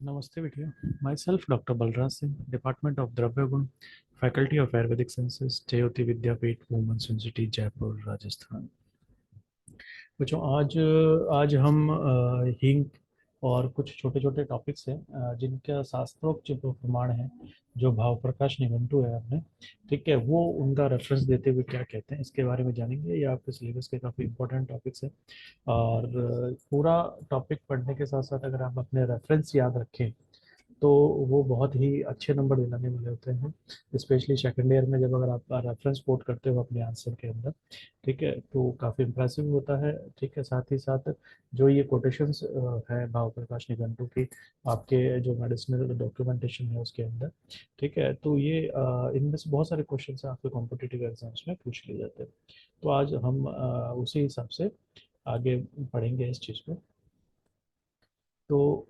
नमस्ते बेटिया। Myself doctor Balraj Singh, department of Dravyaguna, faculty of Ayurvedic sciences, Jyoti Vidyapeeth, women's university, Jaipur, Rajasthan. बच्चों, आज आज हम हींग और कुछ छोटे छोटे टॉपिक्स हैं जिनका शास्त्रोक्त जो प्रमाण है, जो भाव प्रकाश निघंटु है अपने, ठीक है, वो उनका रेफरेंस देते हुए क्या कहते हैं इसके बारे में जानेंगे। ये आपके सिलेबस के काफ़ी इंपॉर्टेंट टॉपिक्स हैं। और पूरा टॉपिक पढ़ने के साथ साथ अगर आप अपने रेफरेंस याद रखें तो वो बहुत ही अच्छे नंबर दिलाने वाले होते हैं, स्पेशली सेकेंड ईयर में जब अगर आप रेफरेंस कोट करते हो अपने आंसर के अंदर, ठीक है, तो काफ़ी इम्प्रेसिव होता है। ठीक है, साथ ही साथ जो ये कोटेशंस है भाव प्रकाश निघंटु की, आपके जो मेडिसिनल डॉक्यूमेंटेशन है उसके अंदर, ठीक है, तो ये इनमें से बहुत सारे क्वेश्चन आपके कॉम्पिटिटिव एग्जाम्स में पूछ लिए जाते हैं। तो आज हम उसी हिसाब से आगे पढ़ेंगे इस चीज़ को। तो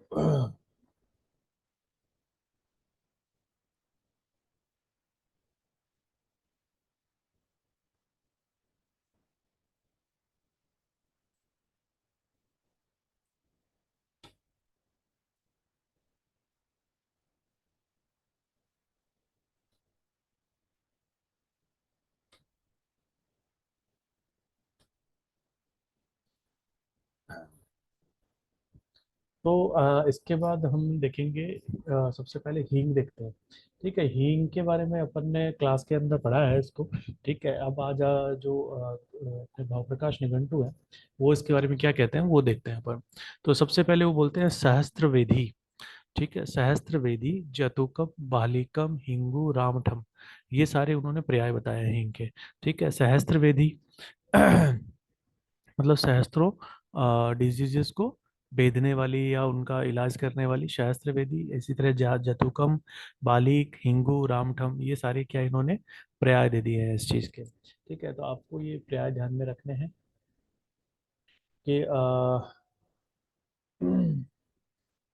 इसके बाद हम देखेंगे, सबसे पहले हींग देखते हैं। ठीक है, हींग के बारे में अपन ने क्लास के अंदर पढ़ा है इसको। ठीक है, अब आज जो भाव प्रकाश निघंटु है वो इसके बारे में क्या कहते हैं वो देखते हैं अपन। तो सबसे पहले वो बोलते हैं सहस्त्र वेदी। ठीक है, सहस्त्र वेदी, जतुकम, बालिकम, हिंगू, रामठम, ये सारे उन्होंने पर्याय बताए हैं हींग के। ठीक है, सहस्त्र वेदी मतलब सहस्त्रों डिजीजेस को भेदने वाली या उनका इलाज करने वाली सहस्त्र वेदी। इसी तरह जतुकम, बालिक, हिंगू, रामठम, ये सारे क्या इन्होंने पर्याय दे दिए हैं इस चीज के। ठीक है, तो आपको ये पर्याय ध्यान में रखने हैं कि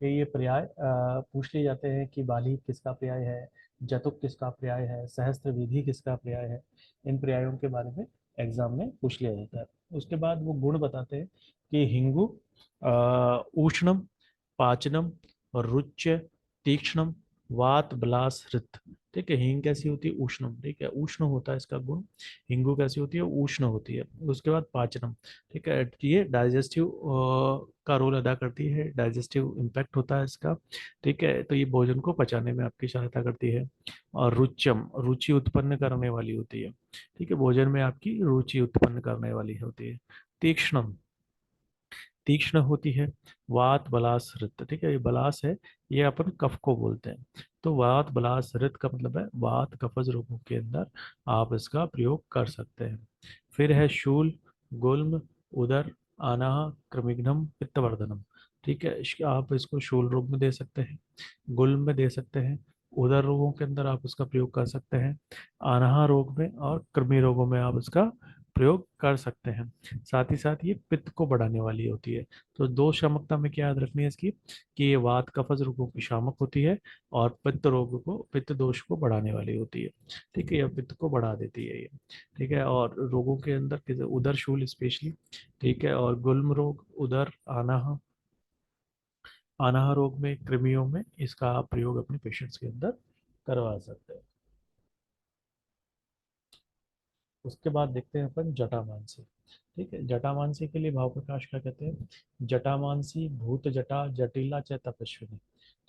ये पर्याय पूछ लिए जाते हैं कि बालिक किसका पर्याय है, जतुक किसका पर्याय है, सहस्त्र विधि किसका पर्याय है। इन पर्यायों के बारे में एग्जाम में पूछ लिया जाता है। उसके बाद वो गुण बताते हैं कि हिंगु उष्णम, पाचनम, रुच्य, तीक्ष्णम, वात बलास हृत। ठीक है, हींग कैसी होती है, उष्णम। ठीक है, उष्ण होता है इसका गुण। हिंगू कैसी होती है, उष्ण होती है। उसके बाद पाचनम। ठीक है, ये डाइजेस्टिव का रोल अदा करती है, डाइजेस्टिव इम्पैक्ट होता है इसका। ठीक है, तो ये भोजन को पचाने में आपकी सहायता करती है। और रुच्यम, रुचि उत्पन्न करने वाली होती है। ठीक है, भोजन में आपकी रुचि उत्पन्न करने वाली होती है। तीक्ष्णम, तीक्ष्ण होती है। वात बलास हृत, ठीक है, ये बलास है, ये अपन कफ को बोलते हैं। तो वात बलास हृत का मतलब है वात कफज रोगों के अंदर आप इसका प्रयोग कर सकते हैं। फिर है शूल, गुल्म, उदर, आनाह, कृमिघ्नम, पित्तवर्धनम। ठीक है, आप इसको शूल रोग में दे सकते हैं, गुल्म में दे सकते हैं, उदर रोगों के अंदर आप इसका प्रयोग कर सकते हैं, आनाह रोग में और कृमि रोगों में आप इसका प्रयोग कर सकते हैं। साथ ही साथ ये पित्त को बढ़ाने वाली होती है। तो दो शामकता में क्या याद रखनी है इसकी, कि ये वात कफज रोगों की शामक होती है और पित्त रोग को, पित्त दोष को बढ़ाने वाली होती है। ठीक है, यह पित्त को बढ़ा देती है ये। ठीक है, और रोगों के अंदर उदर शूल स्पेशली, ठीक है, और गुल्म रोग, उदर, आनाह, आनाह रोग में, कृमियों में इसका आप प्रयोग अपने पेशेंट्स के अंदर करवा सकते हैं। उसके बाद देखते हैं अपन जटामांसी। ठीक है, जटामांसी के लिए भाव प्रकाश क्या कहते हैं, जटामांसी भूत जटा जटिला च तपस्विनी।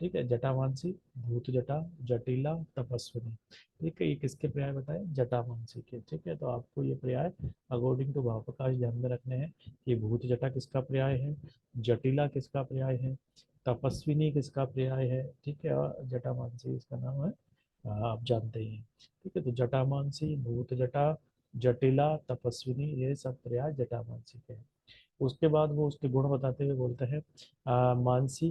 ठीक है, जटामांसी, भूत जटा, जटिला, तपस्विनी। ठीक है, ये किसके पर्याय बताए, जटामांसी के। ठीक है, तो आपको ये पर्याय अकॉर्डिंग टू भाव प्रकाश ध्यान में रखने हैं कि भूत जटा किसका पर्याय है, जटिला किसका पर्याय है, तपस्विनी किसका पर्याय है। ठीक है, और जटामांसी इसका नाम है, आप जानते ही हैं। ठीक है, तो जटामांसी, भूत जटा, जटिला, तपस्विनी, ये सब पर्याय जटामानसी के हैं। उसके बाद वो उसके गुण बताते हुए बोलते हैं मानसी,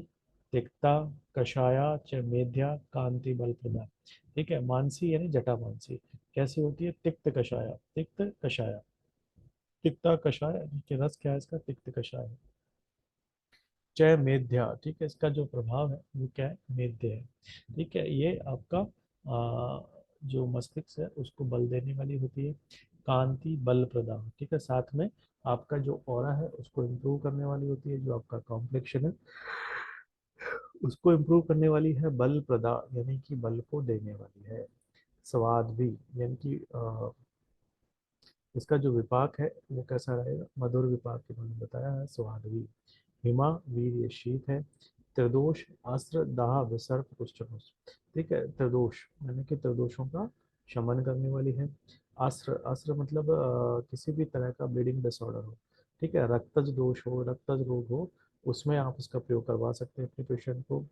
तिक्ता, कषाया च मेध्या, कांति बल प्रदा। ठीक है, मानसी यानी जटामानसी कैसी होती है, तिक्त कषाया, तिक्त कषाया, तिक्ता कषाय के रस क्या है इसका, तिक्त कषाय है। जय मेध्या, ठीक है, इसका जो प्रभाव है वो क्या है, मेध्य है। ठीक है, ये आपका जो मस्तिष्क है उसको बल देने वाली होती है। कांति बल प्रदान, ठीक है, साथ में आपका जो ऑरा है उसको इम्प्रूव करने वाली होती है, जो आपका कॉम्प्लेक्शन है उसको इम्प्रूव करने वाली है बल प्रदा, यानी कि बल को देने वाली है। स्वाद भी, यानी कि इसका जो विपाक है वो कैसा रहेगा, मधुर विपाक इन्होंने बताया है। स्वाद भी, हिमा वीर ये शीत है। त्रिदोष अस्त्र दाह विसर्प कुष्ठरोष। ठीक है, त्रिदोष यानी कि त्रिदोषों का शमन करने वाली है। अस्त्र, अस्त्र मतलब किसी भी तरह का ब्लीडिंग डिसऑर्डर हो, ठीक है, रक्तज दोष हो, रक्तज रोग हो, उसमें आप इसका प्रयोग करवा सकते हैं अपने पेशेंट को।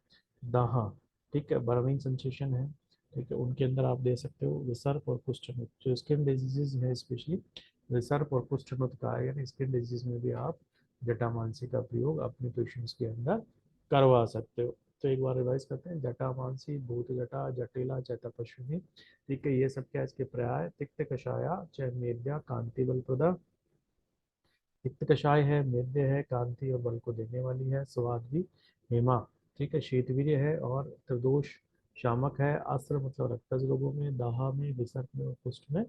दाह, ठीक है, बर्निंग सेंसेशन है, ठीक है, उनके अंदर आप दे सकते हो। विसर्प और कुष्ठ रोग, जो स्किन डिजीजेज है स्पेशली विसर्प और कुष्ठ रोग का है, यानी स्किन डिजीज में भी आप जटामांसी का प्रयोग अपने पेशेंट्स के अंदर करवा सकते हो। तो एक बार रिवाइज करते हैं, जटामांसी, भूत जटा, जटिला, चैतपश्विनी, ठीक है, ये सब क्या इसके पर्याय। तिक्त कषाया च मेद्या कांति बल प्रदा, पित्त कषाय है, मेद्य है, कांति और बल को देने वाली है। स्वाद भी, हेमा, ठीक है, शीतवीर्य है, और त्रिदोष शामक है। अस्त्र मतलब रक्तज रोगों में, दाह में, विसर्प में और कुष्ठ में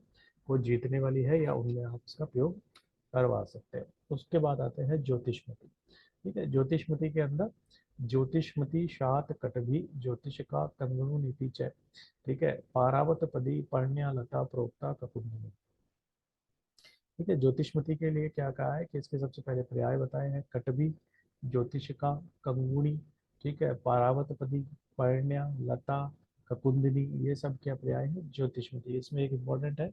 को जीतने वाली है, या उनमें आप इसका प्रयोग करवा सकते हैं। उसके बाद आते हैं ज्योतिषमति। ठीक है, ज्योतिषमति के अंदर ज्योतिषमति शात कटभी ज्योतिष का कंगणु नीति चय, ठीक है, पारावत पदी पर्ण्या लता प्रोक्ता ककुंडनी। ठीक है, ज्योतिषमति के लिए क्या कहा है कि इसके सबसे पहले पर्याय बताए हैं, कटभी, ज्योतिषिका, कंगुणी, ठीक है, पारावतपदी, पर्ण्या, लता, ककुंदनी, ये सब क्या पर्याय है ज्योतिषमति। इसमें एक इम्पोर्टेंट है,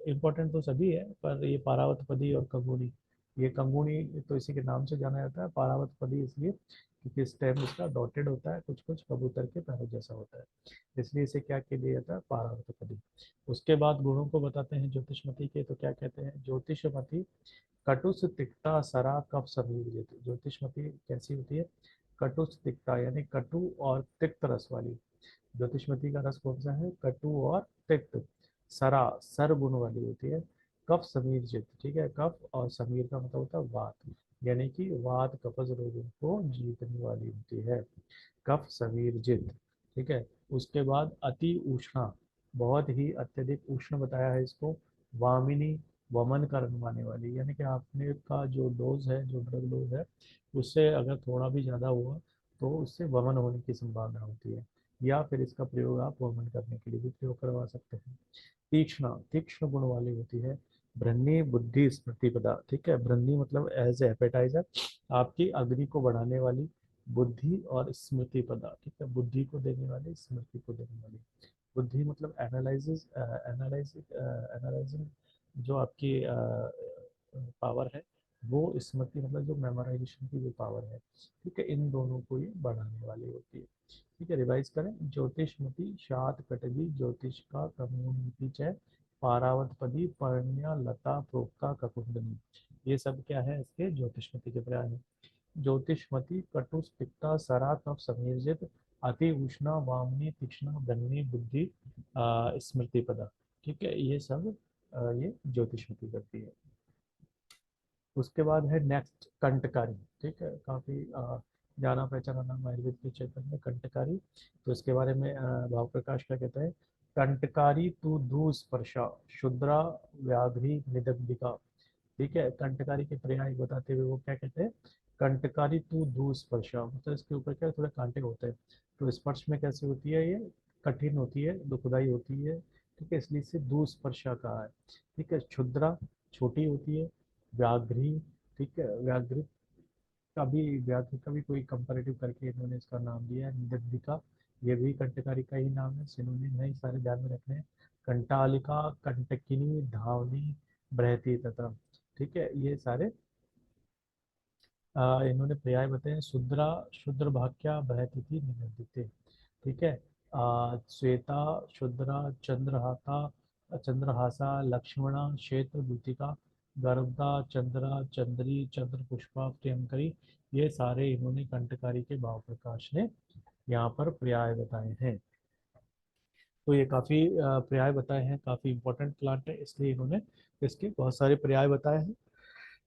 इम्पोर्टेंट तो सभी है पर ये पारावतपदी और कंगुणी, ये कंगुणी तो इसी के नाम से जाना जाता है, पारावतपदी इसलिए क्योंकि स्टेम इसका डॉटेड होता है, कुछ कुछ कबूतर के पैरों जैसा होता है, इसलिए इसे क्या कह दिया जाता है, पारावतपदी। उसके बाद गुणों को बताते हैं ज्योतिषमति के, तो क्या कहते हैं, ज्योतिषमति कटुस तिक्ता सरा कफ समीर ज्योति। ज्योतिषमति कैसी होती है, कटुस तिक्ता यानी कटु और तिक्त रस वाली। ज्योतिषमति का रस कौन सा है, कटु और तिक्त। सरा, सर गुण वाली होती है। कफ समीर जित, ठीक है, कफ और समीर का मतलब होता है वात, यानी कि वात कफज रोगों को जीतने वाली होती है, कफ समीर जित। ठीक है, उसके बाद अति उष्णा, बहुत ही अत्यधिक उष्ण बताया है इसको। वामिनी, वमन करवाने वाली, यानी कि आपने का जो डोज है, जो ड्रग डोज है, उससे अगर थोड़ा भी ज़्यादा हुआ तो उससे वमन होने की संभावना होती है, या फिर इसका प्रयोग आप वमन करने के लिए भी प्रयोग करवा सकते हैं। तीक्ष्ण, तीक्ष्ण गुण वाली होती है। ब्रह्मी बुद्धि स्मृति पदा, ठीक है, ब्रह्मी मतलब एज ए एपेटाइजर, आपकी अग्नि को बढ़ाने वाली। बुद्धि और स्मृति पदा, ठीक है, बुद्धि को देने वाली, स्मृति को देने वाली। बुद्धि मतलब एनालिसिस, एनालाइजिंग जो आपकी पावर है, वो स्मृति मतलब जो मेमोराइजेशन की जो पावर है, ठीक है, इन दोनों को ये बढ़ाने वाली होती है। ठीक है, रिवाइज करें, ज्योतिषमति शात कटगी ज्योतिष का कम्युनिटी चय, पारावतपदी पर्ण्या लता प्रोक्ता ककुंडनी, ये सब क्या है इसके ज्योतिषमति के पर्याय है। ज्योतिषमति कटुस तिक्ता सरा कफ समीर्जित, अति उष्णा वामनी तीक्ष्णा ब्रह्मी बुद्धि स्मृति पदा, ठीक है, ये सब ये ज्योतिषमति करती है। उसके बाद है नेक्स्ट कंटकारी, ठीक है, काफी जाना पहचाना नाम आयुर्वेद के क्षेत्र में कंटकारी। तो इसके बारे में भाव प्रकाश क्या कहते हैं, कंटकारी तू दुस्पर्शा शुद्रा व्याघ्री निदग्धिका। ठीक है, कंटकारी के पर्याय बताते हुए वो क्या कहते हैं, कंटकारी तू दुस्पर्शा मतलब इसके ऊपर क्या थोड़े कांटे होते हैं, तो स्पर्श में कैसे होती है ये, कठिन होती है, दुखदाई होती है, ठीक है, इसलिए इसे दुस्पर्शा कहा है। ठीक है, क्षुद्रा, छोटी होती है। व्याघ्री, ठीक है, व्याघ्र व्याघ्र का भी कोई कंपैरेटिव करके इन्होंने इसका नाम दिया है। निदग्धिका, ये भी कंटकारी का ही नाम है, सिनोनिम है, सारे ध्यान में रखने हैं। कंटालिका, कंटकिनी, धावनी, बृहति तथा, ठीक है, ये सारे इन्होंने पर्याय बताए हैं। शुद्रा, शुद्र भाग्या बृहतिथि निगदिते, ठीक है, श्वेता, शुद्रा, चंद्रहाता, चंद्रहासा, लक्ष्मणा, क्षेत्र दूतिका, गर्भदा, चंद्रा, चंद्री, चंद्र पुष्पा, प्रियंकरी, ये सारे इन्होंने कंटकारी के भाव प्रकाश ने यहाँ पर पर्याय बताए हैं। तो ये काफी पर्याय बताए हैं, काफी इंपॉर्टेंट प्लांट है, इसलिए इन्होंने इसके बहुत सारे पर्याय बताए हैं।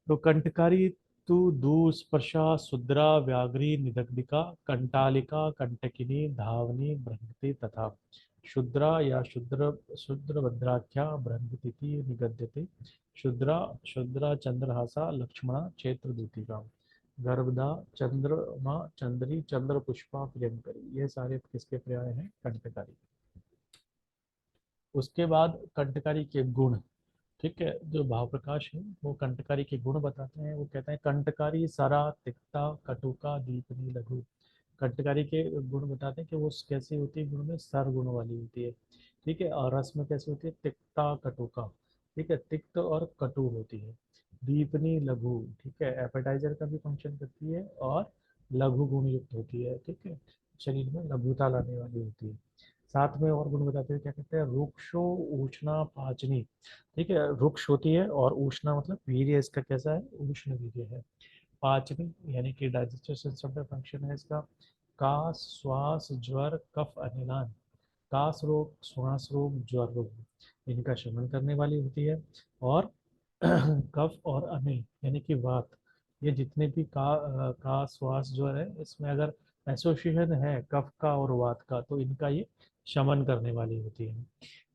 तो कंटकारी तु दुस्पर्शा शुद्रा व्याघ्री निदग्धिका, कंटालिका, कंटकिनी, धावनी, बृहति तथा, शुद्रा या शुद्र, शुद्र भद्राख्या बृहति निगद्यते, शुद्रा, शुद्रा चंद्रहासा, लक्ष्मणा, क्षेत्र दूतिका। गर्भदा, चंद्रमा, चंद्री, चंद्र पुष्पा, प्रियंकरी, ये सारे किसके पर्याय हैं? कंटकारी। उसके बाद कंटकारी के गुण। ठीक है, जो भाव प्रकाश है वो कंटकारी के गुण बताते हैं। वो कहते हैं कंटकारी सरा, तिक्ता, कटुका, दीपनी, लघु। कंटकारी के गुण बताते हैं कि वो कैसी होती है, गुण में सर गुण वाली होती है। ठीक है, और रस में कैसी होती है? तिक्ता, कटुका। ठीक है, तिक्त और कटु होती है। दीपनी, लघु। ठीक है, एपेटाइजर का भी फंक्शन करती है और लघु गुण युक्त होती है। ठीक है, शरीर में लघुता लाने वाली होती है। साथ में और गुण बताते हैं, क्या कहते हैं? रुक्षो, उष्णा, पाचनी। ठीक है, रुक्ष होती है और उष्णा मतलब वीर्य इसका कैसा है? उष्ण वीर्य है। पाचनी यानी कि डाइजेस्टिव सिस्टम पे फंक्शन है इसका। कास, श्वास, ज्वर, कफ, अनिलान। कास रोग, श्वास रोग, ज्वर रोग, इनका शमन करने वाली होती है। और कफ और अनिल यानी कि वात, ये जितने भी का श्वास ज्वर है, इसमें अगर एसोसिएशन है कफ का और वात का, तो इनका ये शमन करने वाली होती है।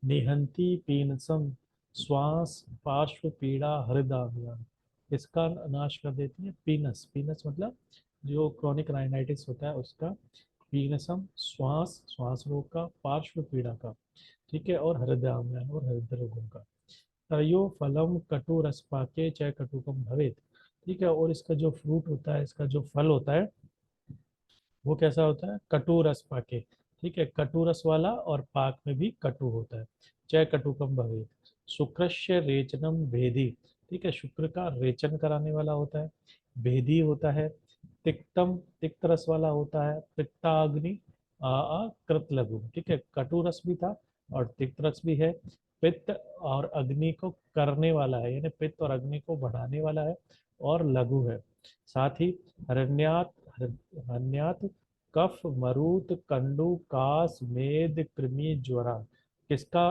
निहंती, पीनसम, श्वास, पार्श्व पीड़ा, हृदय, इसका नाश कर देती है। पीनस, पीनस मतलब जो क्रॉनिक राइनाइटिस होता है उसका। पीनसम, श्वास, श्वास रोग का, पार्श्व पीड़ा का। ठीक है, और हृदय और हृदय रोगों का। तयो फलम कटु रसपाके चाहे कटुकम भवेत। ठीक है, और इसका जो फ्रूट होता है, इसका जो फल होता है, वो कैसा होता है? कटु रस पाके। ठीक है, कटु रस वाला और पाक में भी कटु होता है। चाहे कटुकम भवेत। शुक्रस्य रेचनम भेदी। ठीक है, शुक्र का रेचन कराने वाला होता है। भेदी होता है। तिक्तम, तिक्त रस वाला होता है। पित्ताग्नि, कृत लघु। ठीक है, कटु रस भी था और तिक्त रस भी है। पित्त और अग्नि को करने वाला है, यानी पित्त और अग्नि को बढ़ाने वाला है। और लघु है। साथ ही हरण्यात, हरण्यात कफ, मरुत, कंडू, कास, मेद, कृमि, ज्वरा, किसका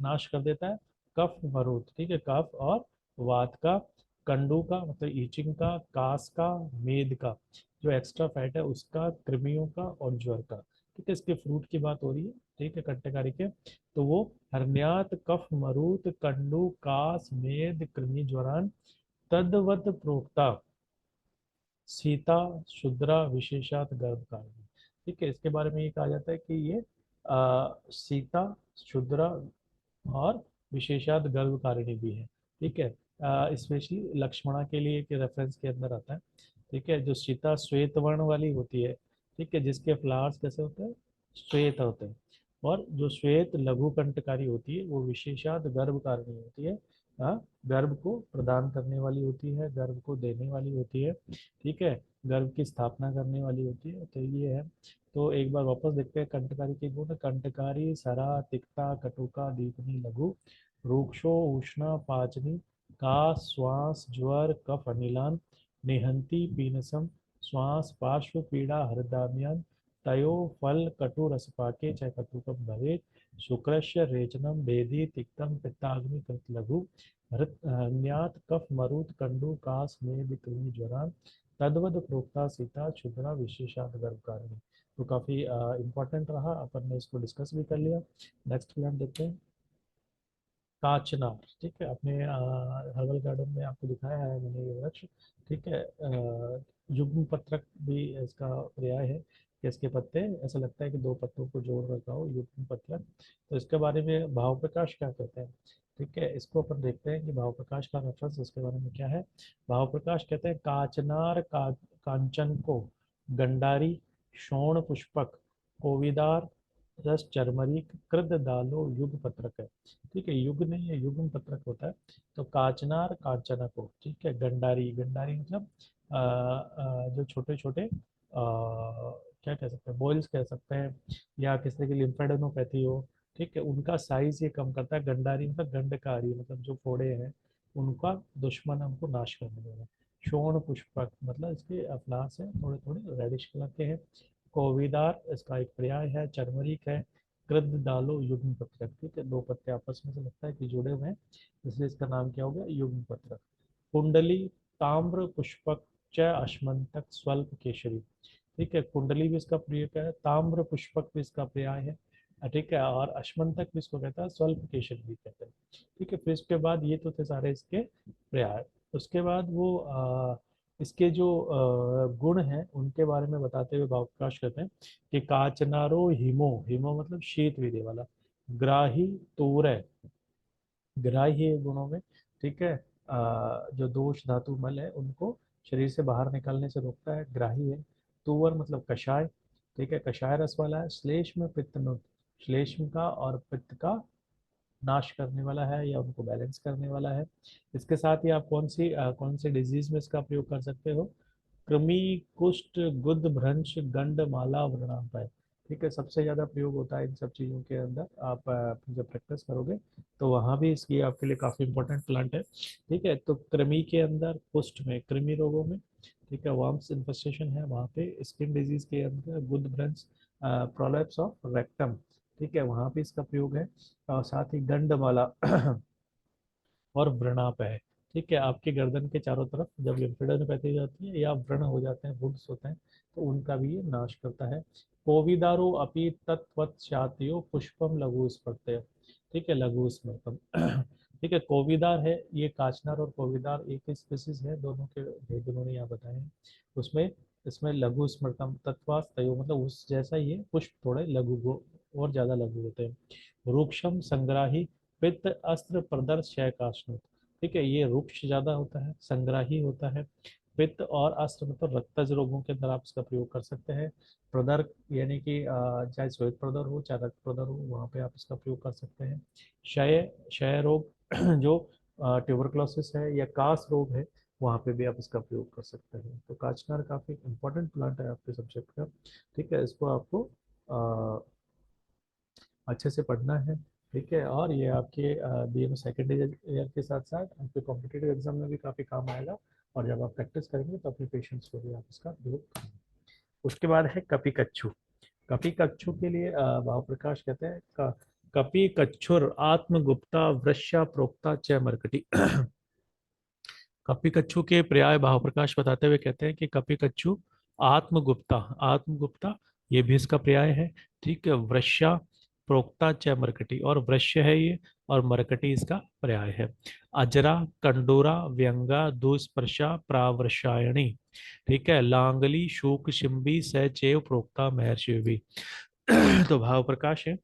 नाश कर देता है? कफ, मरुत। ठीक है, कफ और वात का। कंडू का मतलब ईचिंग का, कास का, मेद का जो एक्स्ट्रा फैट है उसका, कृमियों का और ज्वर का। ठीक है, इसके फ्रूट की बात हो रही है। ठीक है, कट्टेकारी के। तो वो हरण्यात कफ, मरुत, कंडू, कास, मेद, कृमि, ज्वरान, तद्वत प्रोक्ता सीता, शुद्रा, विशेषात, गर्भकारिणी। ठीक है, इसके बारे में ये कहा जाता है कि ये सीता, शुद्रा और विशेषात गर्भकारिणी भी है। ठीक है, स्पेशली लक्ष्मणा के लिए एक रेफरेंस के अंदर आता है। ठीक है, जो सीता श्वेत वर्ण वाली होती है। ठीक है, जिसके फ्लावर्स कैसे होते हैं? श्वेत होते हैं। और जो श्वेत लघु कंटकारी होती है वो विशेषात गर्भकारिणी होती है। गर्भ को प्रदान करने वाली होती है, गर्भ को देने वाली होती है। ठीक है, गर्भ की स्थापना करने वाली होती है। तो ये है। तो एक बार वापस देखते हैं कंटकारी के गुण। कंटकारी सरा, तिक्ता, कटुका, दीपनी, लघु। रूक्षो, उष्णा, पाचनी। का, श्वास, ज्वर, कफ, अनिलान। निहंती, पीनसम, श्वास, पार्श्व पीड़ा, हृदयाम्यान। तयो फल कटु रसपाके चाहे कटुकम भवेत। शुक्रस्य रेचनम भेदी, तिक्तम, पित्ताग्नि, कृत लघु। हृन्यात कफ, मरुत, कंडू, कास, मेद, कृमि, ज्वरान। तद्वद प्रोक्ता सीता, क्षुद्रा, विशेषात गर्भकारिणी। तो काफ़ी इम्पोर्टेंट रहा, अपन ने इसको डिस्कस भी कर लिया। नेक्स्ट प्लान देखते हैं, काचनार। ठीक है, अपने हर्बल गार्डन में आपको दिखाया है मैंने ये वृक्ष। ठीक है, युग्म पत्रक भी इसका पर्याय है कि इसके पत्ते ऐसा लगता है कि दो पत्तों को जोड़ रखा हो, युग्म पत्रक। तो इसके बारे में भाव प्रकाश क्या कहते हैं? ठीक है, इसको अपन देखते हैं कि भाव प्रकाश का रेफरेंस इसके बारे में क्या है। भाव प्रकाश कहते हैं काचनार कांचन को, गंडारी, शोण पुष्पक, कोविदार, रस चरमरी, कृद दालो, युग पत्रक है। ठीक है, युग नहीं है, युग्म पत्रक होता है। तो काचनार, कांचनको। ठीक है, गंडारी, गंडारी मतलब जो छोटे छोटे क्या कह सकते हैं, बॉयल्स कह सकते हैं, या किसी की लिम्फेडेनोपैथी हो। ठीक है, उनका साइज ये कम करता है। गंडारी मतलब गंडकारी, मतलब जो फोड़े हैं उनका दुश्मन है, उनको नाश करने वाला। शोण पुष्पक मतलब इसके फ्लावर्स हैं थोड़े थोड़े रेडिश कलर के हैं। कोविदार इसका एक पर्याय है। चरमरीक है। कृद दालो, युग्म पत्रक। ठीक है, दो पत्ते आपस में से लगता है कि जुड़े हुए हैं, इसलिए इसका नाम क्या हो गया? युग्म पत्रक। कुंडली, ताम्र पुष्पक च अश्मंतक, स्वल्प केशरी। ठीक है, कुंडली भी इसका प्रयोग है, ताम्र पुष्पक भी इसका पर्याय है। ठीक है, और अश्मंतक भी इसको कहता है, स्वल्प केशरी भी कहते हैं। ठीक है, फिर इसके बाद ये तो थे सारे इसके पर्याय। उसके बाद वो इसके जो गुण हैं उनके बारे में बताते हुए भाव प्रकाश करते हैं कि काचनारो हिमो, हिमो मतलब शीत वीर्य वाला, ग्राही तोरय, ग्राह्य है गुणों में, ठीक है। जो दोष धातु मल है उनको शरीर से बाहर निकलने से रोकता है, ग्राही है। तुवर मतलब कषाय, ठीक है, कषाय रस वाला है। श्लेष्म पित्तनुत, श्लेष्म का और पित्त का नाश करने वाला है या उनको बैलेंस करने वाला है। इसके साथ ही आप कौन सी डिजीज में इसका प्रयोग कर सकते हो? कृमि, कुष्ठ, गुद, भ्रंश, गंड, माला, व्रणापाय, ठीक है, सबसे ज्यादा प्रयोग होता है इन सब चीजों के अंदर। आप जब प्रैक्टिस करोगे तो वहां भी इसकी आपके लिए काफी इंपॉर्टेंट प्लांट है, ठीक है। तो कृमि के अंदर, कुष्ठ में, कृमि रोगों में, ठीक है, वर्म्स इन्फेस्टेशन है वहाँ पे। स्किन डिजीज के अंदर गुद भ्रंश, प्रोलैप्स ऑफ रेक्टम, ठीक है, वहाँ पे इसका प्रयोग है। और साथ ही गंडमाला और व्रणाप है, ठीक है, आपके गर्दन के चारों तरफ जब लिम्फेडेनोपैथी हो जाती है या व्रण हो जाते हैं, वुंड्स होते हैं, तो उनका भी ये नाश करता है। कोविदारो अपि तत्वत्शातयो पुष्पम लघु स्पर्शय, ठीक है, लघु स्मृतम ठीक है, कोविदार है ये, काचनार और कोविदार एक ही स्पीसीज है, दोनों के भेद उन्होंने यहाँ बताए हैं। उसमें इसमें लघु स्मृतम तत्वास्तयो मतलब उस जैसा ही है, पुष्प थोड़े और ज्यादा लघु होते हैं। रूक्षम संग्राही, पित्त अस्त्र प्रदर्श क्षय काष्णुत, ठीक है, ये रुक्ष ज्यादा होता है, संग्राही होता है। पित्त और अस्त्र मतलब रक्तज रोगों के अंदर आप इसका प्रयोग कर सकते हैं। प्रदर यानी कि चाहे श्वेत प्रदर हो चाहे रक्त प्रदर हो, वहाँ पे आप इसका प्रयोग कर सकते हैं। क्षय, क्षय रोग जो ट्यूबरक्लोसिस है या कास रोग है, वहाँ पे भी आप इसका प्रयोग कर सकते हैं। तो काचनार काफी इंपॉर्टेंट प्लांट है आपके सब्जेक्ट का, ठीक है, इसको आपको अच्छे से पढ़ना है, ठीक है। और ये आपके बीए में सेकेंड ईयर के साथ साथ आपके कॉम्पिटेटिव एग्जाम में भी काफ़ी काम आएगा। और जब आप प्रैक्टिस करेंगे तो अपने पेशेंट्स को भी आप इसका प्रयोग करेंगे। उसके बाद है कपि कच्छू। कपि कच्छू के लिए भाव प्रकाश कहते हैं कपि कच्छुर आत्मगुप्ता वृष्या प्रोक्ता च मरकटी कपि कच्छू के पर्याय भाव प्रकाश बताते हुए कहते हैं कि कपि कच्छू आत्मगुप्ता, आत्मगुप्ता ये भी इसका पर्याय है, ठीक है। वृष्या प्रोक्ता च मरकटी, और वृष्य है ये और मरकटी इसका पर्याय है। अजरा, कंडोरा, व्यंगा, दुस्पर्शा, प्रावृषायणी, ठीक है। लांगली, शूक, शिम्बी, सचेव, प्रोक्ता, महर्षि भी तो भाव प्रकाश है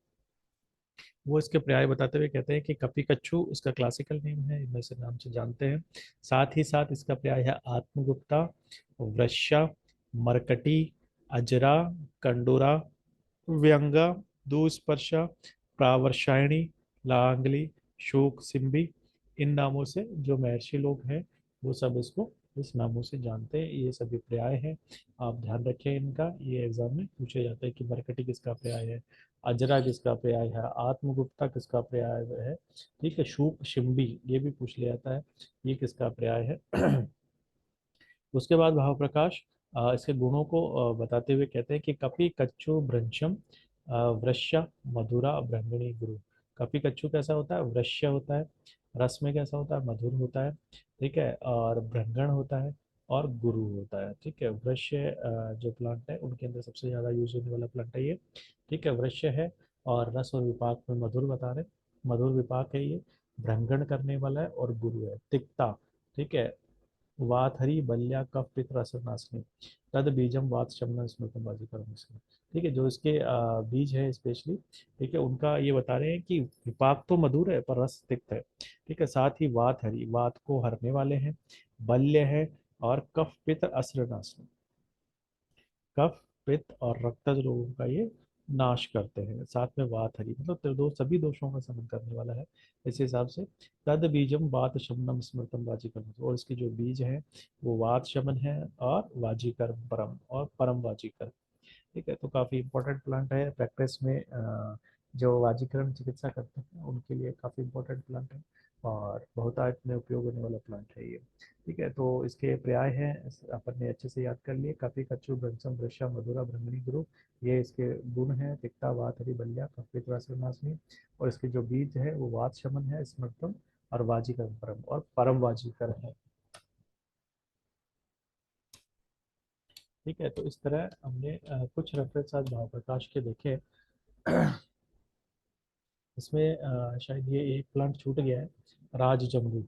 वो इसके पर्याय बताते हुए कहते हैं कि कपि कच्छू इसका क्लासिकल नेम है, इनमें से नाम से जानते हैं। साथ ही साथ इसका पर्याय है आत्मगुप्ता, वृष्या, मरकटी, अजरा, कंडोरा, व्यंगा, दुस्पर्शा, प्रावर्षायणी, लांगली, शोक सिंबी, इन नामों से जो महर्षि लोग हैं वो सब इसको इस नामों से जानते हैं। ये सभी पर्याय हैं, आप ध्यान रखें इनका, ये एग्जाम में पूछे जाते हैं कि मरकटी किसका पर्याय है, अजरा किसका पर्याय है, आत्मगुप्ता किसका पर्याय है, ठीक है, शूक शिम्बी ये भी पूछ लिया जाता है, ये किसका पर्याय है उसके बाद भाव प्रकाश इसके गुणों को बताते हुए कहते हैं कि कपि कच्छु भ्रंशम वृष्य मधुरा ब्रह्मणी गुरु। कपि कच्छु कैसा होता है? वृष्य होता है, रस में कैसा होता है? मधुर होता है, ठीक है, और ब्रह्मण होता है और गुरु होता है, ठीक है। वृष्य जो प्लांट है उनके अंदर सबसे ज्यादा यूज होने वाला प्लांट है ये, ठीक है, वृष्य है। और रस और विपाक में मधुर बता रहे, मधुर विपाक है ये, भ्रंगण करने वाला है और गुरु है, तिक्ता, ठीक है। वातहरी बल्या कफ पित्त रसनाशनी, तद बीजम वात शमन स्मृतम बाजीकरण इसमें, ठीक है, जो इसके बीज है स्पेशली, ठीक है, उनका ये बता रहे हैं कि विपाक तो मधुर है पर रस तिक्त है, ठीक है। साथ ही वात हरी, वात को हरने वाले हैं, बल्य है, और कफ पित्त असरनाशनी, कफ पित्त और रक्तज रोगों का ये नाश करते हैं। साथ में वात हरी मतलब सभी दोषों का शमन करने वाला है इस हिसाब से। तद बीजम वात शमनम स्मृतम वाजीकरण, और इसके जो बीज है वो वात शमन है और वाजीकरण परम, और परम वाजीकरण, ठीक है। तो काफ़ी इंपॉर्टेंट प्लांट है प्रैक्टिस में, जो वाजीकरण चिकित्सा करते हैं उनके लिए काफ़ी इंपॉर्टेंट प्लांट है और बहुतायत में उपयोग होने वाला प्लांट है ये, ठीक है। तो इसके पर्याय हैं अपन ने अच्छे से याद कर लिए, कपि कच्चू ब्रंशम वृषा मधुरा ब्रह्मणी गुरु, ये इसके गुण हैं, तिक्ता वात हरि बल्या कपित वासनासनी, और इसके जो बीज है वो वात शमन है, स्मृतम और वाजीकरण परम, और परम वाजीकरण है, ठीक है। तो इस तरह हमने कुछ रेफरेंस आज भाव प्रकाश के देखे। इसमें शायद ये एक प्लांट छूट गया है, राज जमरू,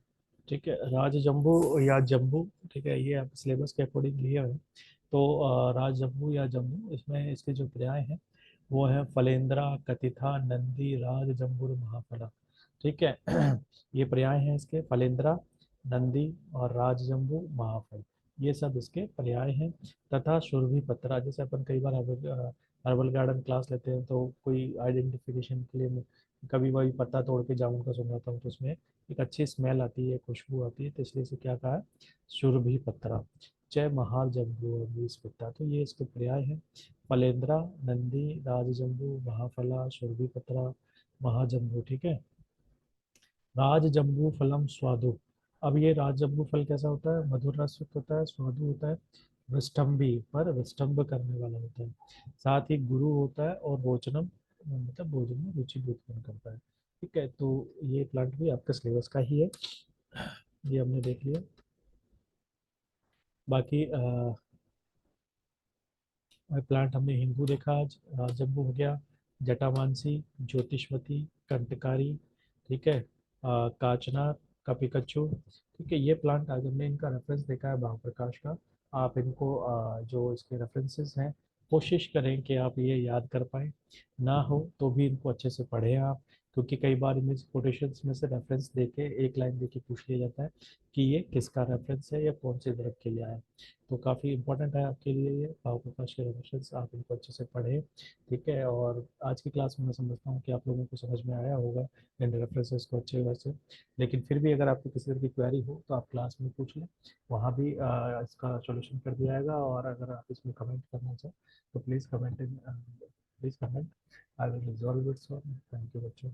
ठीक है, राज जम्बू या जम्बू, ठीक है, ये आप सिलेबस के अकॉर्डिंग लिए हुए हैं। तो राज जम्बू या जम्बू, इसमें इसके जो पर्याय हैं वो है फलेंद्रा, कथिथा, नंदी, राज जम्बूर, महाफला। ठीक है। ये पर्याय हैं इसके, फलेंद्रा, नंदी और राज जम्बू, महाफल, ये सब इसके पर्याय हैं। तथा सुरभि पत्रा, जैसे अपन कई बार हर्बल गार्डन क्लास लेते हैं तो कोई आइडेंटिफिकेशन के लिए मैं कभी कभी पत्ता तोड़ के जामुन का सुनाता हूँ, तो उसमें एक अच्छी स्मेल आती है, खुशबू आती है, तो इसलिए इसे क्या कहा है, सुरभि पत्रा। जय महार जम्बू और बीस पत्ता, तो ये इसके पर्याय हैं, फलेंद्रा, नंदी, राजजम्बू, महाफला, सुरभि पत्रा, महाजम्बू। ठीक है। राजजम्बू फलम स्वादु। अब ये राजजम्बू फल कैसा होता है, मधुर रस युक्त होता है, स्वादु होता है, विष्टम्भी पर विष्टम्भ करने वाला होता है, साथ ही गुरु होता है और रोचनम, मतलब भोजन में रुचि भी उत्पन्न करता है। ठीक है, तो ये प्लांट भी आपका सिलेबस का ही है, ये हमने देख लिया। बाकी प्लांट हमने हिंगू देखा आज, राजजम्बू हो गया, जटामानसी, ज्योतिषवती, कंटकारी, ठीक है, काचना, कपिकच्चू। ठीक है, ये प्लांट आज हमने इनका रेफरेंस देखा है भावप्रकाश का। आप इनको जो इसके रेफरेंसेस हैं, कोशिश करें कि आप ये याद कर पाएँ, ना हो तो भी इनको अच्छे से पढ़ें आप, क्योंकि कई बार इनमें कोटेशंस में से रेफरेंस देके एक लाइन देके पूछ लिया जाता है कि ये किसका रेफरेंस है या कौन से वर्ग के लिए आया है। तो काफ़ी इंपॉर्टेंट है आपके लिए ये भाव प्रकाश के रेफरेंस, आप इनको अच्छे से पढ़ें। ठीक है, और आज की क्लास में मैं समझता हूँ कि आप लोगों को समझ में आया होगा इन रेफरेंसेस को अच्छे वैसे। लेकिन फिर भी अगर आपको किसी तरह की क्वेरी हो तो आप क्लास में पूछ लें, वहाँ भी इसका सोल्यूशन कर दिया जाएगा। और अगर आप इसमें कमेंट करना चाहें तो please comment in, please comment, I will resolve it. So thank you बच्चों।